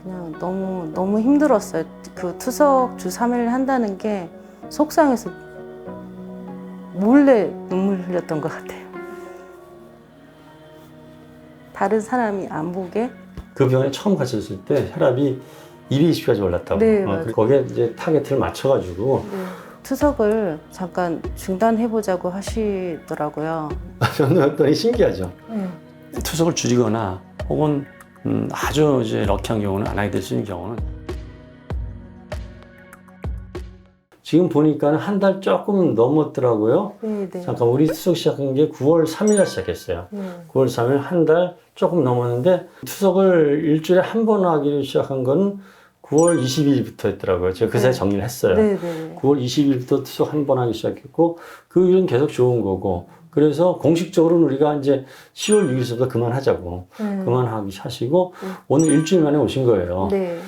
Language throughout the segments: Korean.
그냥 너무 힘들었어요. 그 투석 주 3일 한다는 게 속상해서 몰래 눈물 흘렸던 것 같아요. 다른 사람이 안 보게. 그 병원에 처음 가셨을 때 혈압이 220까지 올랐다고. 네, 맞아요. 거기에 이제 타겟을 맞춰가지고 네. 투석을 잠깐 중단해보자고 하시더라고요. 저는 했더니 신기하죠. 네. 투석을 줄이거나 혹은 아주 이제 럭키한 경우는 안 하게 될 수 있는 경우는 지금 보니까 한 달 조금 넘었더라고요. 네, 네. 잠깐 우리 투석 시작한 게 9월 3일에 시작했어요. 네. 9월 3일 한 달 조금 넘었는데 투석을 일주일에 한 번 하기로 시작한 거는 9월 20일부터 했더라고요. 제가 그 사이에 네. 정리를 했어요. 네, 네. 9월 20일부터 투석 한 번 하기 시작했고 그 일은 계속 좋은 거고 그래서 공식적으로는 우리가 이제 10월 6일서부터 그만하자고 그만하기 하시고 오늘 일주일 만에 오신 거예요. 네.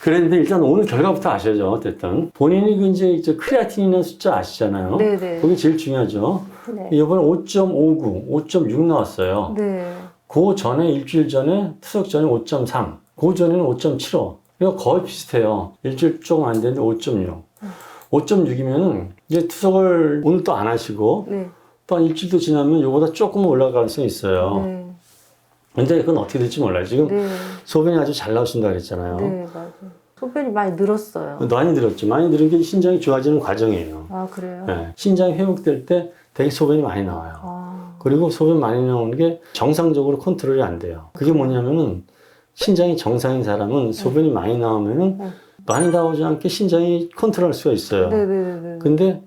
그랬는데 일단 오늘 결과부터 아셔야죠. 어쨌든 본인이 그 이제 크레아틴이라는 숫자 아시잖아요. 네, 네. 그게 제일 중요하죠. 네. 이번에 5.59, 5.6 나왔어요. 네. 그 전에 일주일 전에 투석 전에 5.3, 그 전에는 5.75. 이거 거의 비슷해요. 일주일 조금 안 되는데 5.6. 5.6이면은 이제 투석을 오늘 또 안 하시고 네. 또 한 일주일도 지나면 이거보다 조금 올라갈 가능성이 있어요. 네. 근데 그건 어떻게 될지 몰라요. 지금 네. 소변이 아주 잘 나오신다 그랬잖아요. 네, 맞아요. 소변이 많이 늘었어요. 많이 늘었죠. 많이 늘은 게 신장이 좋아지는 과정이에요. 아, 그래요? 네. 신장이 회복될 때 되게 소변이 많이 나와요. 아, 그리고 소변 많이 나오는 게 정상적으로 컨트롤이 안 돼요. 그게 뭐냐면은 신장이 정상인 사람은 소변이 많이 나오면은 많이 나오지 않게 신장이 컨트롤할 수가 있어요. 네네네. 근데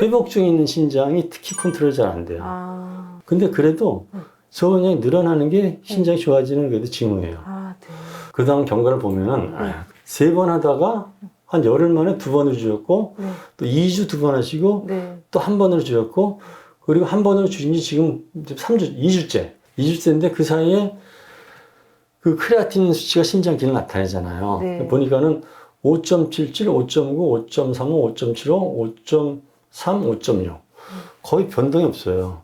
회복 중에 있는 신장이 특히 컨트롤이 잘 안 돼요. 아, 근데 그래도 소변량이 늘어나는 게 신장이 좋아지는 게 징후예요. 아, 네. 그 다음 경과를 보면은 3번 하다가 한 열흘 만에 2번으로 줄였고 네. 또 2주 2번 하시고 네. 또 한 번으로 줄였고 그리고 한 번으로 줄인 지 지금 2주째인데 그 사이에 그 크레아틴 수치가 신장 기능 나타내잖아요. 네. 보니까는 5.77, 5.9, 5.35, 5.75, 5.3, 5.6 거의 변동이 없어요.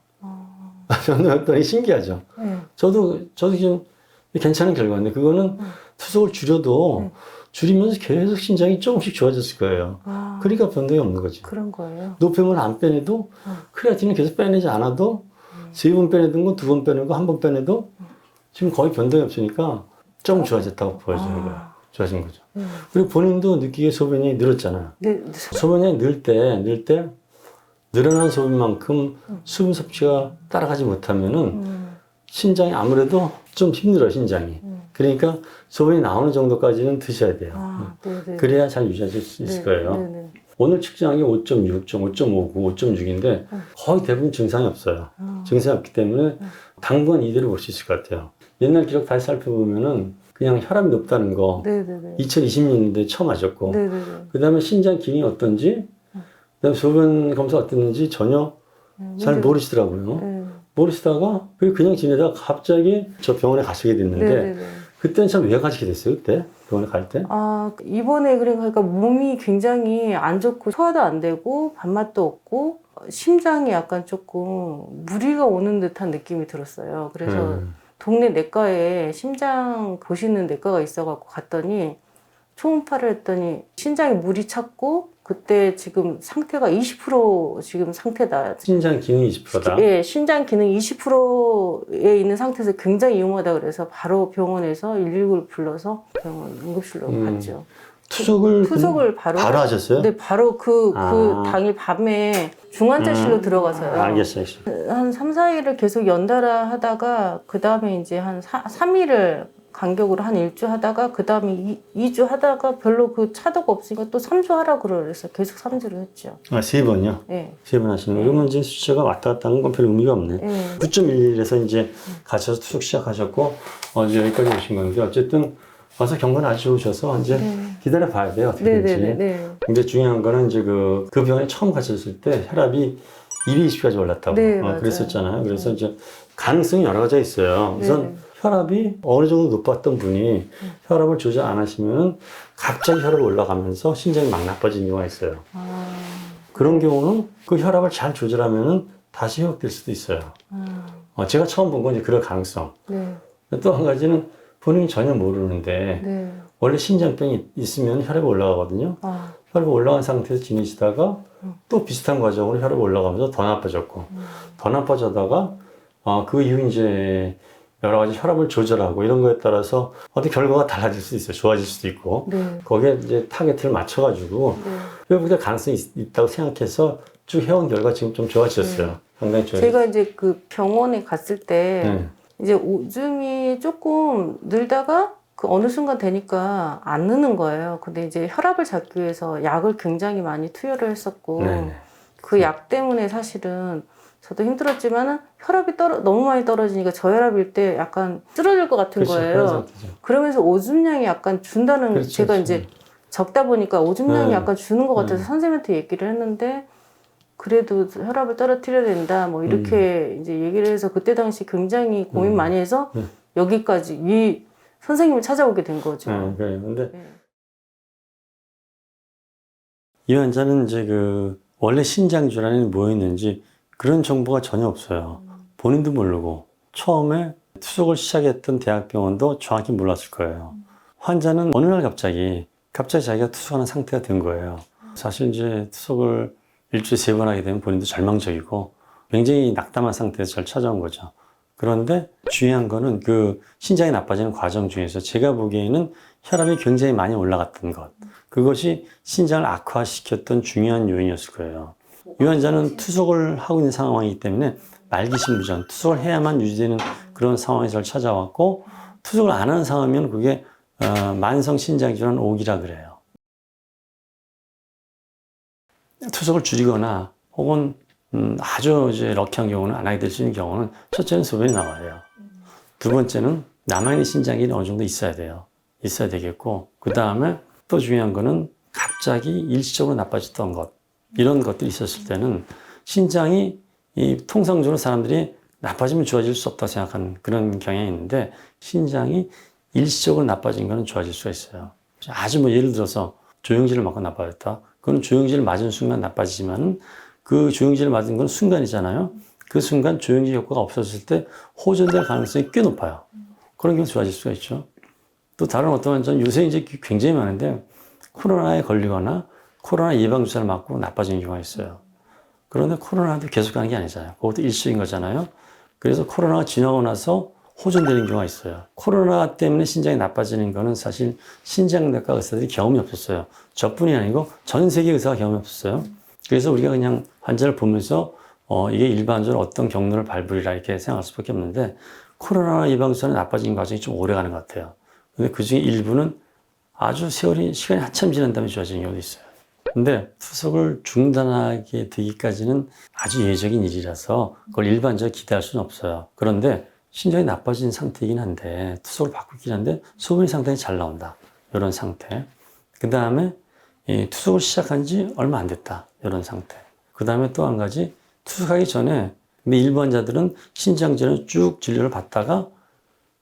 변동했더니 신기하죠. 네. 저도 지금 괜찮은 결과인데 그거는 투석을 줄여도 줄이면서 계속 신장이 조금씩 좋아졌을 거예요. 아, 그러니까 변동이 없는 거지. 그런 거예요. 높으면 안 빼내도 크레아틴은 계속 빼내지 않아도 3번 빼내던 거 2번 빼내고 1번 빼내도 지금 거의 변동이 없으니까 조금 좋아졌다고 보여지는 거예요. 좋아진 거죠. 그리고 본인도 느끼게 소변이 늘었잖아요. 네. 소변이 늘 때 늘어난 소변만큼 수분 섭취가 따라가지 못하면은 신장이 아무래도 좀 힘들어 신장이. 그러니까 소변이 나오는 정도까지는 드셔야 돼요. 아, 네네. 그래야 잘 유지하실 수 있을 거예요. 네네. 오늘 측정한 게 5.6, 5.59, 5.6인데 거의 대부분 증상이 없어요. 증상이 없기 때문에 당분간 이대로 볼 수 있을 것 같아요. 옛날 기록 다시 살펴보면은 그냥 혈압이 높다는 거 네네네. 2020년도에 처음 하셨고 네네네. 그 다음에 신장 기능이 어떤지 그 다음에 소변 검사 어땠는지 전혀 잘 모르시더라고요. 네. 모르시다가 그냥 지내다가 갑자기 저 병원에 가시게 됐는데 네네네. 그때는 참 왜 가시게 됐어요? 그때 병원에 갈 때? 아, 이번에 그러니까 몸이 굉장히 안 좋고 소화도 안 되고 밥맛도 없고 심장이 약간 조금 무리가 오는 듯한 느낌이 들었어요. 그래서 동네 내과에 심장 보시는 내과가 있어갖고 갔더니 초음파를 했더니 신장에 물이 찼고 그때 지금 상태가 20% 지금 상태다. 신장 기능이 20%다. 예, 신장 기능 20%에 있는 상태에서 굉장히 위험하다 그래서 바로 병원에서 119를 불러서 병원 응급실로 갔죠. 투석을 바로 하셨어요? 네, 바로 그 아. 당일 밤에 중환자실로 들어가서요. 알겠어요. 한 3, 4일을 계속 연달아 하다가 그 다음에 이제 한 3일을 간격으로 한 1주 하다가 그 다음에 2주 하다가 별로 그 차도가 없으니까 또 3주 하라고 그래서 계속 3주를 했죠. 아, 3번이요? 네. 3번 하시는 거. 그러면 이제 수치가 왔다 갔다 하는 건 별 의미가 없네. 네. 9.11에서 이제 가셔서 투석 시작하셨고, 이제 여기까지 오신 건데, 어쨌든 와서 경과는 아주 좋으셔서 이제 기다려 봐야 돼요. 어떻게 될지. 네네네. 근데 중요한 거는 이제 그 병원에 처음 가셨을 때 혈압이 220까지 올랐다고 네, 맞아요. 그랬었잖아요. 그래서 이제 가능성이 여러 가지가 있어요. 우선 네네. 혈압이 어느 정도 높았던 분이 혈압을 조절 안 하시면 갑자기 혈압이 올라가면서 신장이 막 나빠지는 경우가 있어요. 아, 그런 경우는 그 혈압을 잘 조절하면은 다시 회복될 수도 있어요. 제가 처음 본 건 이제 그럴 가능성. 네. 또 한 가지는 본인이 전혀 모르는데 네. 원래 신장병이 있으면 혈압이 올라가거든요. 아, 혈압이 올라간 상태에서 지내시다가 또 비슷한 과정으로 혈압이 올라가면서 더 나빠졌고 더 나빠져다가 그 이후 이제 여러 가지 혈압을 조절하고 이런 거에 따라서 어떤 결과가 달라질 수 있어요. 좋아질 수도 있고 네. 거기에 이제 타겟을 맞춰가지고 네. 회복될 가능성이 있다고 생각해서 쭉 해온 결과 지금 좀 좋아지셨어요. 상당히 좋아요. 제가 이제 그 병원에 갔을 때 네. 이제 오줌이 조금 늘다가 그 어느 순간 되니까 안 느는 거예요. 근데 이제 혈압을 잡기 위해서 약을 굉장히 많이 투여를 했었고 네네. 그 약 때문에 사실은 저도 힘들었지만은 혈압이 너무 많이 떨어지니까 저혈압일 때 약간 쓰러질 것 같은 그렇죠. 그런 거예요. 상태죠. 그러면서 오줌량이 약간 준다는 그렇죠, 제가 그렇죠. 이제 적다 보니까 오줌량이 네. 약간 주는 것 같아서 네. 선생님한테 얘기를 했는데 그래도 혈압을 떨어뜨려야 된다 뭐 이렇게 이제 얘기를 해서 그때 당시 굉장히 고민 많이 해서 여기까지 이 선생님을 찾아오게 된 거죠. 네, 그래요. 근데 네. 이 환자는 이제 원래 신장 질환이 뭐였는지 그런 정보가 전혀 없어요. 본인도 모르고 처음에 투석을 시작했던 대학병원도 정확히 몰랐을 거예요. 환자는 어느 날 갑자기 자기가 투석하는 상태가 된 거예요. 사실 이제 투석을 일주일에 3번 하게 되면 본인도 절망적이고 굉장히 낙담한 상태에서 저를 찾아온 거죠. 그런데 중요한 거는 그 신장이 나빠지는 과정 중에서 제가 보기에는 혈압이 굉장히 많이 올라갔던 것. 그것이 신장을 악화시켰던 중요한 요인이었을 거예요. 이 환자는 투석을 하고 있는 상황이기 때문에 말기신부전, 투석을 해야만 유지되는 그런 상황에서 저를 찾아왔고 투석을 안 하는 상황이면 그게 만성 신장질환 5기라 그래요. 투석을 줄이거나 혹은 아주 이제 럭키한 경우는 안 하게 될 수 있는 경우는 첫째는 소변이 나와요. 두 번째는 남아있는 신장이 어느 정도 있어야 돼요. 있어야 되겠고 그 다음에 또 중요한 거는 갑자기 일시적으로 나빠졌던 것 이런 것들이 있었을 때는 신장이 통상적으로 사람들이 나빠지면 좋아질 수 없다고 생각하는 그런 경향이 있는데 신장이 일시적으로 나빠진 거는 좋아질 수가 있어요. 아주 뭐 예를 들어서 조영제를 맞고 나빠졌다. 그건 조영제를 맞은 순간 나빠지지만은 그 조영제를 맞은 건 순간이잖아요. 그 순간 조영제 효과가 없었을 때 호전될 가능성이 꽤 높아요. 그런 경우 좋아질 수가 있죠. 또 다른 어떤 환자는 요새 이제 굉장히 많은데 코로나에 걸리거나 코로나 예방주사를 맞고 나빠지는 경우가 있어요. 그런데 코로나도 계속 가는 게 아니잖아요. 그것도 일시적인 거잖아요. 그래서 코로나가 지나고 나서 호전되는 경우가 있어요. 코로나 때문에 신장이 나빠지는 거는 사실 신장내과 의사들이 경험이 없었어요. 저뿐이 아니고 전 세계 의사가 경험이 없었어요. 그래서 우리가 그냥 환자를 보면서 이게 일반적으로 어떤 경로를 밟으리라 이렇게 생각할 수밖에 없는데 코로나 예방주사는 나빠진 과정이 좀 오래 가는 것 같아요. 근데 그 중에 일부는 아주 시간이 한참 지난 다음에 좋아지는 경우도 있어요. 근데 투석을 중단하게 되기까지는 아주 예외적인 일이라서 그걸 일반적으로 기대할 수는 없어요. 그런데 신장이 나빠진 상태이긴 한데 투석을 바꾸긴 한데 소변 상당히 잘 나온다. 이런 상태. 그 다음에 투석을 시작한 지 얼마 안 됐다. 이런 상태. 그 다음에 또 한 가지 투석하기 전에 근데 일부 환자들은 신장질환을 쭉 진료를 받다가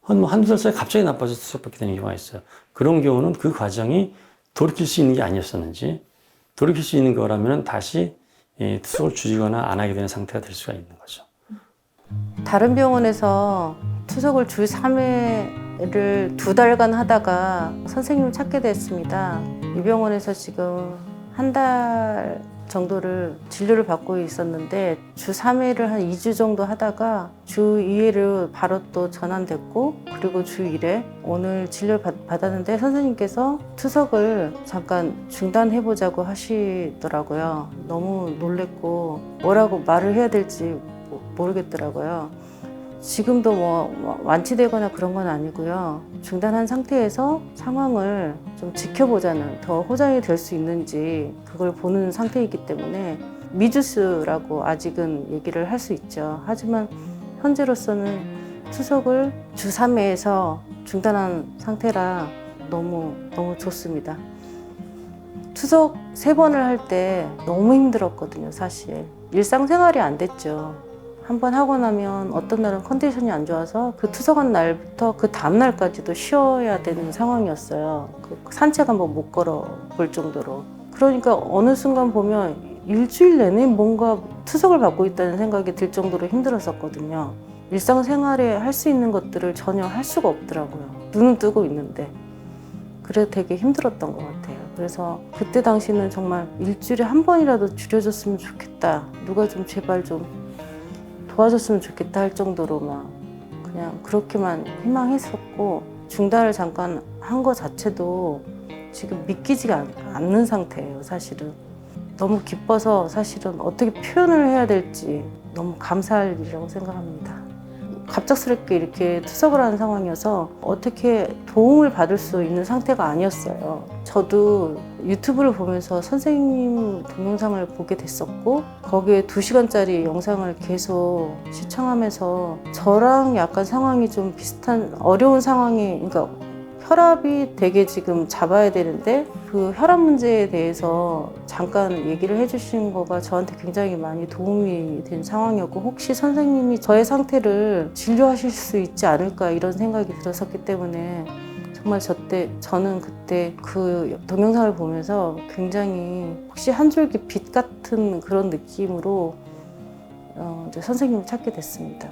한두 달 사이에 갑자기 나빠져서 투석받게 되는 경우가 있어요. 그런 경우는 그 과정이 돌이킬 수 있는 게 아니었었는지 돌이킬 수 있는 거라면 다시 투석을 줄이거나 안 하게 되는 상태가 될 수가 있는 거죠. 다른 병원에서 투석을 주 3회를 2달간 하다가 선생님을 찾게 됐습니다. 이 병원에서 지금 한 달 정도를 진료를 받고 있었는데 주 3회를 한 2주 정도 하다가 주 2회를 바로 또 전환됐고 그리고 주 1회 오늘 진료를 받았는데 선생님께서 투석을 잠깐 중단해보자고 하시더라고요. 너무 놀랬고 뭐라고 말을 해야 될지 모르겠더라고요. 지금도 뭐 완치되거나 그런 건 아니고요. 중단한 상태에서 상황을 좀 지켜보자는 더 호전이 될 수 있는지 그걸 보는 상태이기 때문에 미주스라고 아직은 얘기를 할 수 있죠. 하지만 현재로서는 투석을 주 3회에서 중단한 상태라 너무 좋습니다. 투석 3번을 할 때 너무 힘들었거든요, 사실. 일상생활이 안 됐죠. 한 번 하고 나면 어떤 날은 컨디션이 안 좋아서 그 투석한 날부터 그 다음 날까지도 쉬어야 되는 상황이었어요. 산책 한번 못 걸어 볼 정도로. 그러니까 어느 순간 보면 일주일 내내 뭔가 투석을 받고 있다는 생각이 들 정도로 힘들었었거든요. 일상생활에 할 수 있는 것들을 전혀 할 수가 없더라고요. 눈은 뜨고 있는데 그래 되게 힘들었던 것 같아요. 그래서 그때 당시는 정말 일주일에 한 번이라도 줄여줬으면 좋겠다. 누가 좀 제발 좀 도와줬으면 좋겠다 할 정도로 막 그냥 그렇게만 희망했었고 중단을 잠깐 한 거 자체도 지금 믿기지가 않는 상태예요. 사실은 너무 기뻐서 사실은 어떻게 표현을 해야 될지 너무 감사할 일이라고 생각합니다. 갑작스럽게 이렇게 투석을 하는 상황이어서 어떻게 도움을 받을 수 있는 상태가 아니었어요. 저도 유튜브를 보면서 선생님 동영상을 보게 됐었고 거기에 2시간짜리 영상을 계속 시청하면서 저랑 약간 상황이 좀 비슷한 어려운 상황이 그러니까 혈압이 되게 지금 잡아야 되는데 그 혈압 문제에 대해서 잠깐 얘기를 해주신 거가 저한테 굉장히 많이 도움이 된 상황이었고 혹시 선생님이 저의 상태를 진료하실 수 있지 않을까 이런 생각이 들었었기 때문에 정말 저는 그때 그 동영상을 보면서 굉장히 혹시 한 줄기 빛 같은 그런 느낌으로 이제 선생님을 찾게 됐습니다.